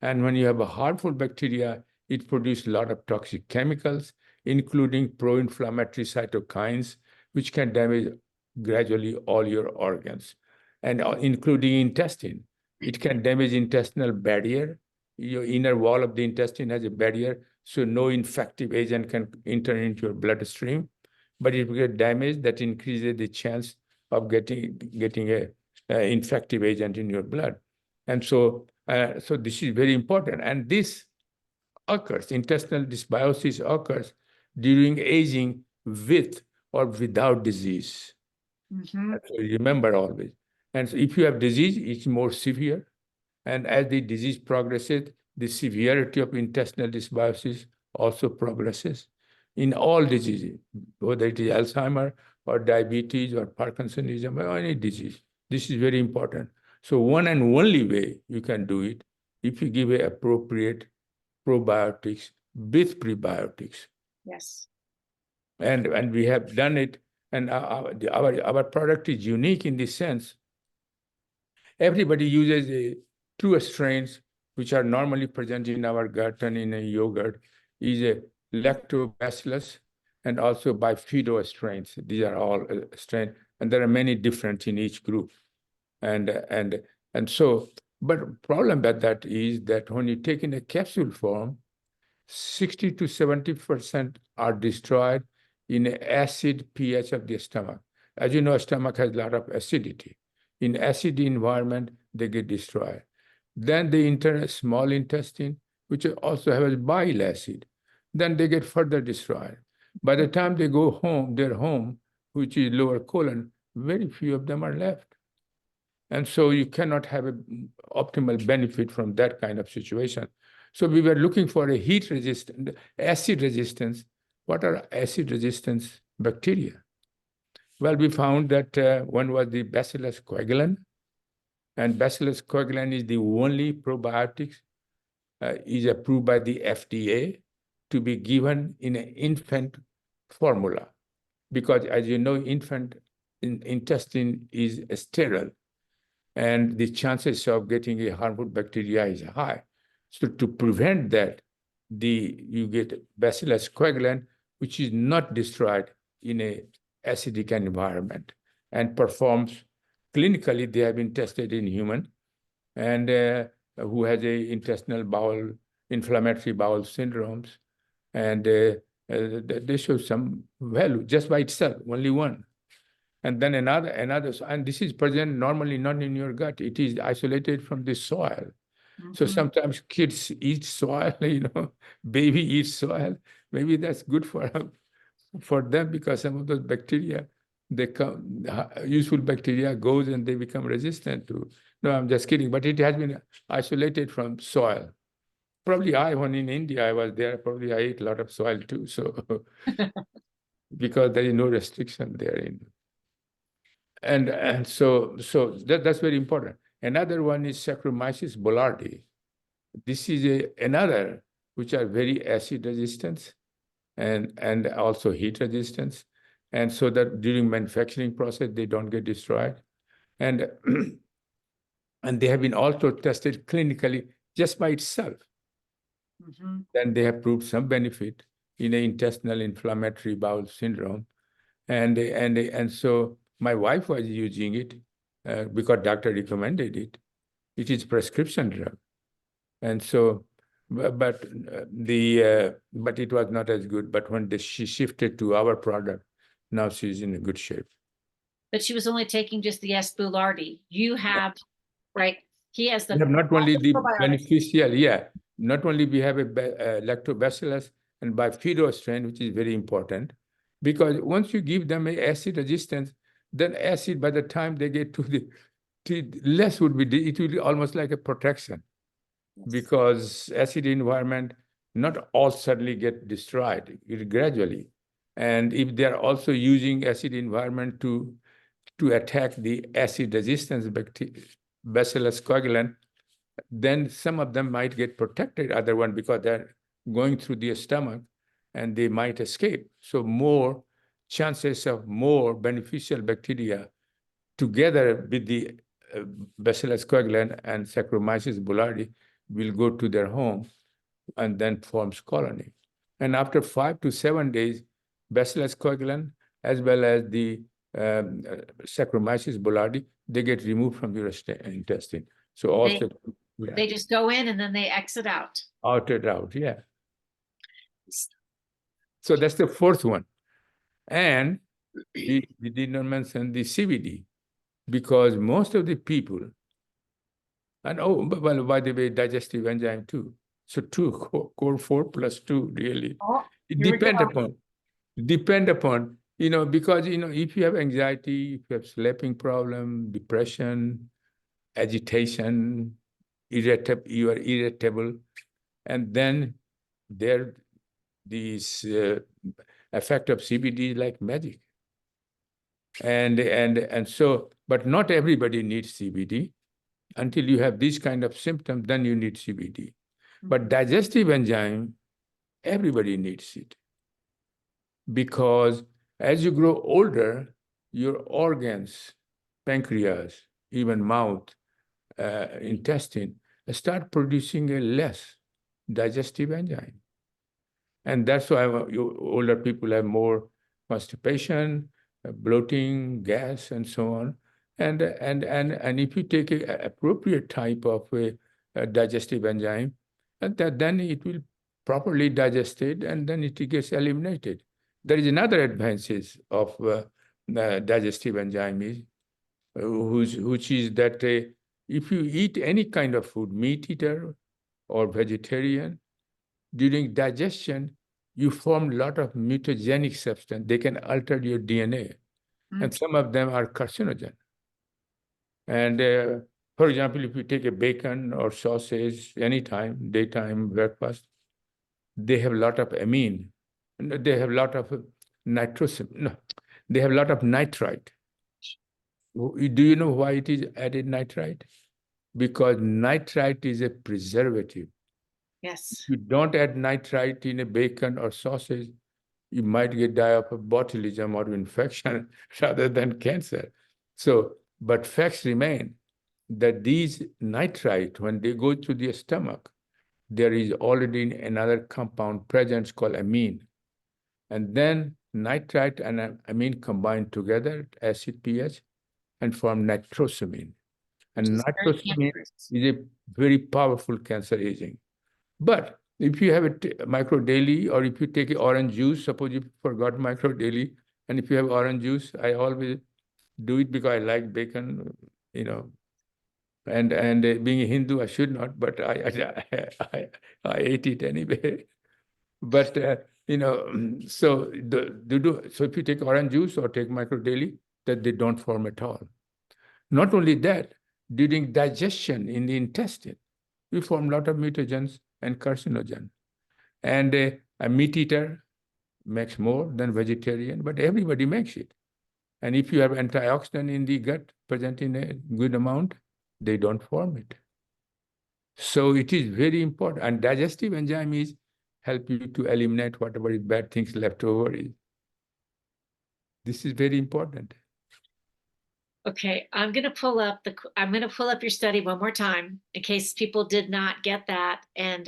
C: And when you have a harmful bacteria, it produces a lot of toxic chemicals, including pro-inflammatory cytokines, which can damage gradually all your organs, and including intestine. It can damage intestinal barrier. Your inner wall of the intestine has a barrier, so no infective agent can enter into your bloodstream. But if you get damaged, that increases the chance of getting a infective agent in your blood. And so this is very important. And this occurs, intestinal dysbiosis occurs during aging with or without disease.
A: Mhm.
C: So remember always. And so if you have disease, it's more severe. And as the disease progresses, the severity of intestinal dysbiosis also progresses in all diseases, whether it is Alzheimer or diabetes or Parkinsonism or any disease. This is very important. So one and only way you can do it, if you give appropriate probiotics with prebiotics.
A: Yes.
C: And we have done it. And our product is unique in this sense. Everybody uses two strains which are normally present in our gut and in a yogurt, is a lactobacillus and also bifido strains. These are all strains, and there are many different in each group. And so, but problem with that is that when you take in a capsule form, 60 to 70% are destroyed in an acid pH of the stomach. As you know, stomach has a lot of acidity. In acid environment, they get destroyed. Then they enter a small intestine, which also has bile acid. Then they get further destroyed. By the time they go home, their home, which is lower colon, very few of them are left. And so you cannot have an optimal benefit from that kind of situation. So we were looking for a heat resistant, acid resistance. What are acid resistance bacteria? Well, we found that one was the Bacillus coagulant, and Bacillus coagulant is the only probiotics is approved by the FDA to be given in an infant formula, because as you know, infant intestine is sterile, and the chances of getting a harmful bacteria is high. So to prevent that, you get Bacillus coagulant, which is not destroyed in a acidic environment and performs clinically. They have been tested in human, and who has a intestinal bowel, inflammatory bowel syndromes, and they show some value just by itself, only one. And then another, and this is present normally not in your gut. It is isolated from the soil. So sometimes kids eat soil, baby eats soil. Maybe that's good for them, because some of those bacteria, useful bacteria goes and they become resistant to. No, I'm just kidding. But it has been isolated from soil. Probably when in India I was there, probably I ate a lot of soil too. So because there is no restriction there and so that's very important. Another one is Saccharomyces boulardii. This is another which are very acid resistant and also heat resistance, and so that during manufacturing process they don't get destroyed, and and they have been also tested clinically just by itself. Then they have proved some benefit in an intestinal inflammatory bowel syndrome, and so my wife was using it because doctor recommended it. It is prescription drug, and so, but it was not as good. But when she shifted to our product, now she's in a good shape.
A: But she was only taking just the S. boulardii. You have, right? He has
C: We have not only the
A: probiotics.
C: beneficial, not only we have a lactobacillus and bifido strain, which is very important, because once you give them a acid resistance, then acid, by the time they get to the less would be, it will be almost like a protection. Yes. Because acid environment, not all suddenly get destroyed, it gradually. And if they're also using acid environment to attack the acid resistance bacteria, Bacillus coagulant, then some of them might get protected, other one, because they're going through the stomach and they might escape. So more chances of more beneficial bacteria together with the Bacillus coagulant and Saccharomyces boulardii will go to their home and then forms colony. And after 5 to 7 days, Bacillus coagulant as well as the Saccharomyces boulardii, they get removed from your intestine. So also
A: they just go in and then they exit out.
C: Outed out, yeah. So that's the fourth one. And we did not mention the CBD, because most of the people, and well, by the way, digestive enzyme too. So core 4 plus 2 really. It depend upon, because, if you have anxiety, if you have sleeping problem, depression, agitation, you are irritable, and then these effect of CBD like magic. And so, but not everybody needs CBD. Until you have these kind of symptoms, then you need CBD. But digestive enzyme, everybody needs it, because As you grow older, your organs, pancreas, even mouth, intestine, start producing a less digestive enzyme. And that's why older people have more constipation, bloating, gas, and so on. And if you take an appropriate type of a digestive enzyme, and then it will properly digest it, and then it gets eliminated. There is another advantage of digestive enzyme which is that if you eat any kind of food, meat eater or vegetarian, during digestion, you form a lot of mutagenic substance. They can alter your DNA, and some of them are carcinogen. And for example, if you take a bacon or sausage anytime, daytime, breakfast, they have a lot of amine. They have a lot of they have a lot of nitrite. Do you know why it is added nitrite? Because nitrite is a preservative.
A: Yes.
C: If you don't add nitrite in a bacon or sausage, you might die of a botulism or infection rather than cancer. So, but facts remain that these nitrite, when they go to the stomach, there is already another compound present called amine. And then nitrite and amine combine together, acid pH, and form nitrosamine. And nitrosamine is a very powerful cancer agent. But if you have a micro daily, or if you take orange juice, suppose you forgot micro daily, and if you have orange juice, I always do it because I like bacon, and being a Hindu, I should not, but I ate it anyway. But so so if you take orange juice or take micro daily, that they don't form at all. Not only that, during digestion in the intestine, we form a lot of mutagens and carcinogen. And a meat eater makes more than vegetarian, but everybody makes it. And if you have antioxidant in the gut present in a good amount, they don't form it. So it is very important. And digestive enzyme help you to eliminate whatever bad things left over is. This is very important.
A: Okay, I'm going to pull up your study one more time in case people did not get that. And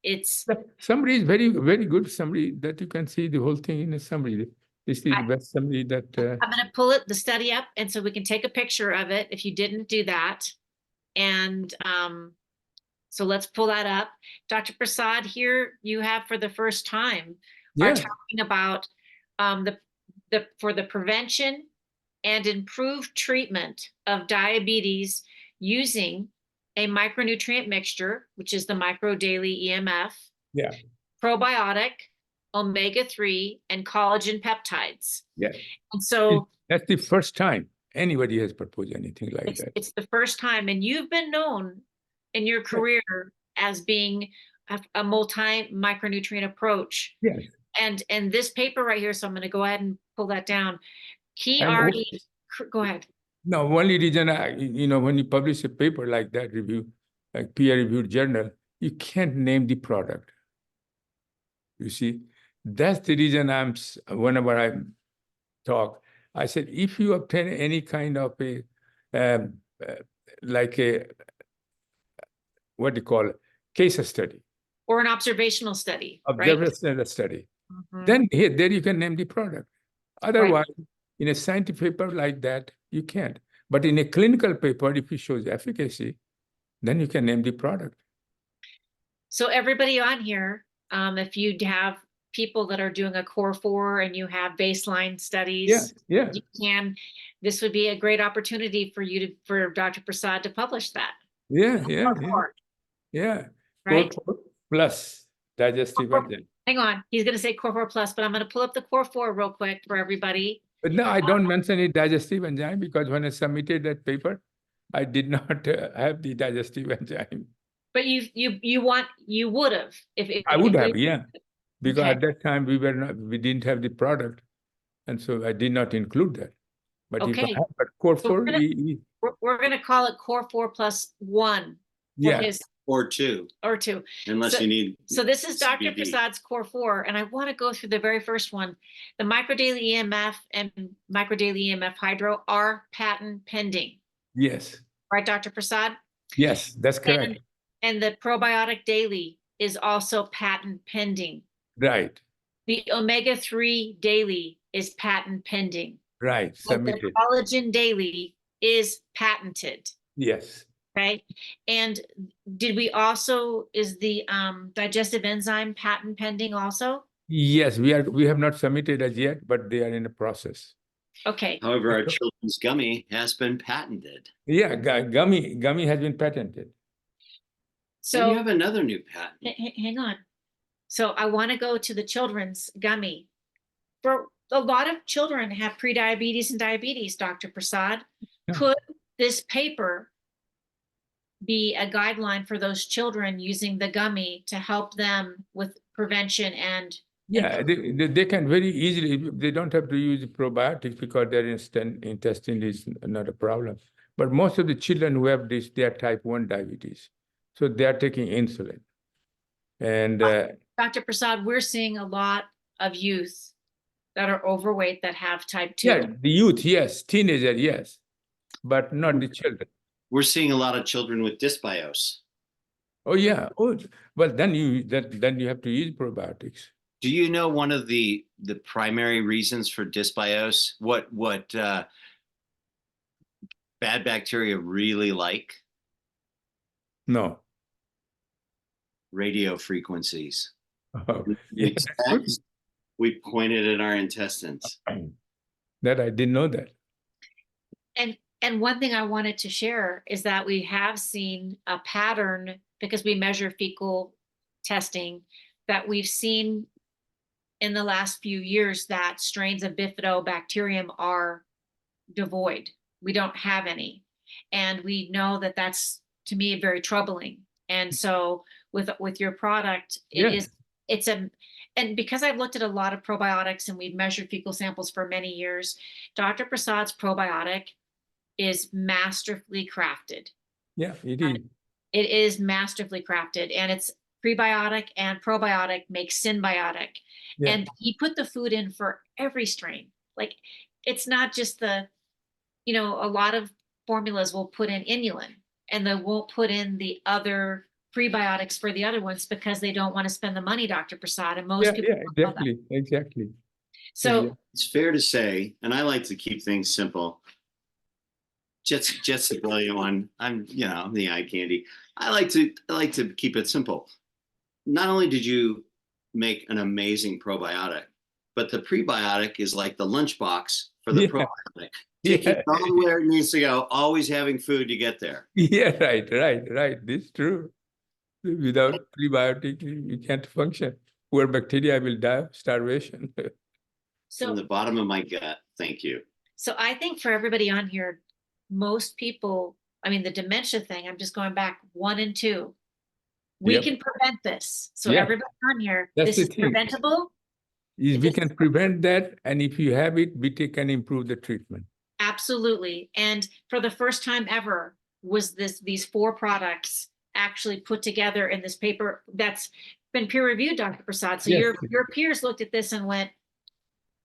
A: it's
C: summary is very, very good summary that you can see the whole thing in a summary. This is the best summary that
A: I'm going to pull the study up, and so we can take a picture of it if you didn't do that. And so let's pull that up. Dr. Prasad, here you have for the first time are talking about for the prevention and improved treatment of diabetes using a micronutrient mixture, which is the Micro Daily EMF, probiotic, omega-3, and collagen peptides.
C: Yeah.
A: And so
C: that's the first time anybody has proposed anything like that.
A: It's the first time, and you've been known in your career as being a multi-micronutrient approach.
C: Yes.
A: And this paper right here, so I'm going to go ahead and pull that down. Go ahead.
C: No, only reason, when you publish a paper like that, like peer-reviewed journal, you can't name the product. You see, that's the reason whenever I talk, I said, if you obtain any kind of what do you call it, case study.
A: Or an observational study.
C: Observational study. Then there you can name the product. Otherwise, in a scientific paper like that, you can't. But in a clinical paper, if it shows efficacy, then you can name the product.
A: So everybody on here, if you have people that are doing a core 4 and you have baseline studies, you can. This would be a great opportunity for Dr. Prasad to publish that. Right.
C: Core 4 plus digestive enzyme.
A: Hang on, he's going to say core 4 plus, but I'm going to pull up the core 4 real quick for everybody.
C: But no, I don't mention it digestive enzyme because when I submitted that paper, I did not have the digestive enzyme.
A: But you would have if
C: I would have, because at that time we didn't have the product, and so I did not include that. But if I have core 4,
A: we're going to call it core 4 plus 1
B: Or two,
A: or two.
B: unless
A: So-
B: you need.
A: So this is Dr.
B: CBD.
A: Prasad's core 4, and I want to go through the very first one. The microdaily EMF and microdaily EMF hydro are patent pending,
C: Yes,
A: right, Dr. Prasad?
C: yes, that's correct.
A: And the probiotic daily is also patent pending.
C: Right,
A: The omega-3 daily is patent pending.
C: right,
A: But the
C: submitted.
A: collagen daily is patented.
C: Yes,
A: Okay, and did we also, is the digestive enzyme patent pending also?
C: yes, we have not submitted as yet, but they are in the process.
A: Okay,
B: However, our children's gummy has been patented.
C: Yeah, gummy has been patented.
B: And you
A: so
B: have another new patent.
A: hang on. So I want to go to the children's gummy. For a lot of children have prediabetes and diabetes, Dr. Prasad.
C: Yeah.
A: Could this paper be a guideline for those children using the gummy to help them with prevention and
C: Yeah, they can very easily, they don't have to use probiotics because their intestine is not a problem. But most of the children who have this, they are type 1 diabetes. So they are taking insulin. And
A: Dr. Prasad, we're seeing a lot of youth that are overweight that have type 2.
C: yeah, the youth, yes, teenager, yes, but not the children.
B: We're seeing a lot of children with dysbiose.
C: Oh, yeah. Oh, well, then you have to use probiotics.
B: Do you know one of the primary reasons for dysbiose? What bad bacteria really like?
C: No.
B: Radio frequencies.
C: Oh,
B: We
C: yeah,
B: expect, we pointed at our intestines.
C: that I didn't know that.
A: And one thing I wanted to share is that we have seen a pattern because we measure fecal testing that we've seen in the last few years that strains of bifidobacterium are devoid. We don't have any. And we know that that's, to me, very troubling. And so with your product, and because I've looked at a lot of probiotics and we've measured fecal samples for many years, Dr. Prasad's probiotic is masterfully crafted.
C: Yeah, it is.
A: It is masterfully crafted, and it's prebiotic and probiotic makes symbiotic.
C: Yeah.
A: And he put the food in for every strain. Like, it's not just a lot of formulas will put in inulin and they won't put in the other prebiotics for the other ones because they don't want to spend the money, Dr. Prasad. And most people don't know that.
C: Exactly.
A: So
B: It's fair to say, and I like to keep things simple. Just a brilliant one. I'm the eye candy. I like to keep it simple. Not only did you make an amazing probiotic, but the prebiotic is like the lunchbox for the probiotic. Take it all where it needs to go, always having food to get there.
C: Yeah, right. This is true. Without prebiotic, you can't function. Poor bacteria will die of starvation.
B: From
A: so
B: the bottom of my gut. Thank you.
A: So I think for everybody on here, most people, I mean, the dementia thing, I'm just going back 1 and 2. We
C: Yep.
A: can prevent this. So
C: Yeah.
A: everybody on here,
C: That's
A: this
C: the
A: is
C: thing.
A: preventable.
C: We can prevent that, and if you have it, we can improve the treatment.
A: Absolutely. And for the first time ever was these 4 products actually put together in this paper that's been peer reviewed, Dr. Prasad. So
C: Yes.
A: your peers looked at this and went,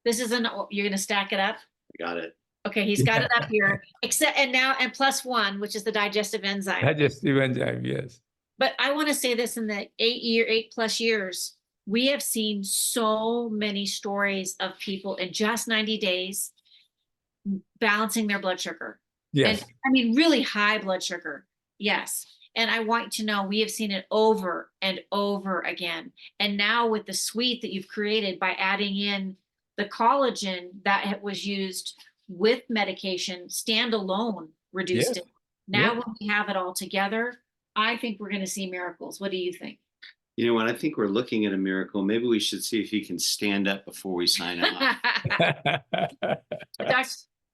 A: this isn't, you're going to stack it up.
B: I got it.
A: Okay, he's got it up here, and plus 1, which is the digestive enzyme.
C: Digestive enzyme, yes.
A: But I want to say this, in the 8+ years, we have seen so many stories of people in just 90 days balancing their blood sugar.
C: Yes.
A: And I mean, really high blood sugar. Yes. And I want you to know we have seen it over and over again. And now with the suite that you've created by adding in the collagen that was used with medication, standalone reduced it. Now when we have it all together, I think we're going to see miracles. What do you think?
B: You know what? I think we're looking at a miracle. Maybe we should see if he can stand up before we sign off.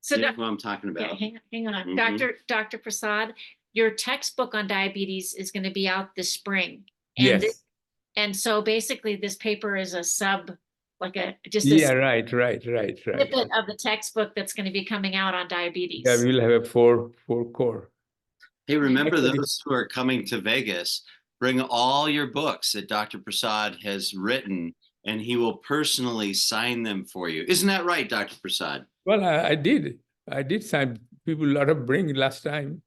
A: So
B: You know what I'm talking about.
A: hang on.
B: Mhm.
A: Dr. Prasad, your textbook on diabetes is going to be out this spring.
C: Yes.
A: And so basically this paper is a
C: Yeah, right.
A: snippet of the textbook that's going to be coming out on diabetes.
C: Yeah, we'll have a four core.
B: Hey, remember
C: Actually-
B: those who are coming to Vegas, bring all your books that Dr. Prasad has written, and he will personally sign them for you. Isn't that right, Dr. Prasad?
C: Well, I did. I did sign people a lot of bring last time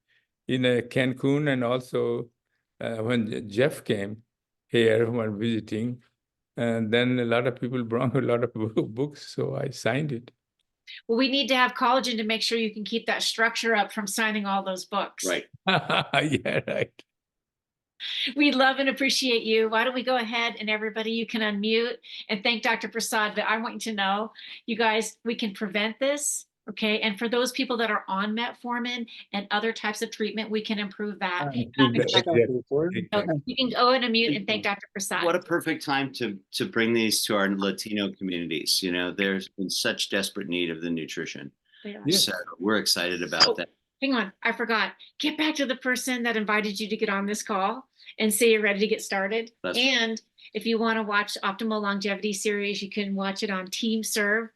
C: in Cancun, and also when Jeff came here when visiting, and then a lot of people brought a lot of books, so I signed it.
A: Well, we need to have collagen to make sure you can keep that structure up from signing all those books.
B: Right.
C: Yeah, right.
A: We love and appreciate you. Why don't we go ahead and everybody, you can unmute and thank Dr. Prasad. But I want you to know, you guys, we can prevent this. Okay. And for those people that are on metformin and other types of treatment, we can improve that.
C: Exactly.
A: So you can go and unmute and thank Dr. Prasad.
B: What a perfect time to bring these to our Latino communities. You know, there's been such desperate need of the nutrition.
C: Yes.
B: So we're excited about that.
A: Hang on, I forgot. Get back to the person that invited you to get on this call and say you're ready to get started. And if you want to watch Optimal Longevity series, you can watch it on Team Serve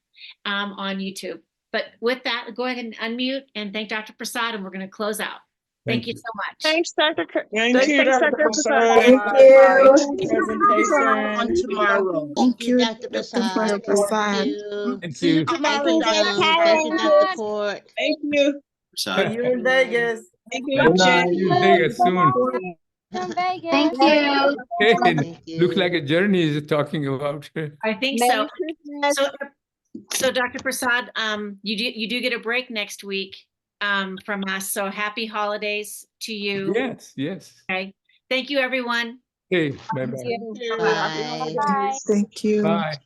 A: on YouTube. But with that, go ahead and unmute and thank Dr. Prasad, and we're going to close out. Thank you so much.
D: Thanks, Dr.
E: Thank you, Dr. Prasad.
F: Thank you.
E: Presentation.
D: Tomorrow.
F: Thank you,
D: Dr. Prasad.
F: Prasad.
C: Thank
D: See you
C: you.
D: tomorrow,
F: Thank you,
D: Dr.
F: Dr.
D: Kort.
E: Thank you.
B: Prasad.
E: See you in Vegas. Thank you.
C: Good night. See you in Vegas soon.
F: Thank you.
C: Hey,
D: Thank you.
C: look like a journey is talking about.
A: I think so. So Dr. Prasad, you do get a break next week from us. So happy holidays to you.
C: Yes, yes.
A: Okay. Thank you, everyone.
C: Hey, bye-bye.
D: Bye.
F: Thank you.
C: Bye.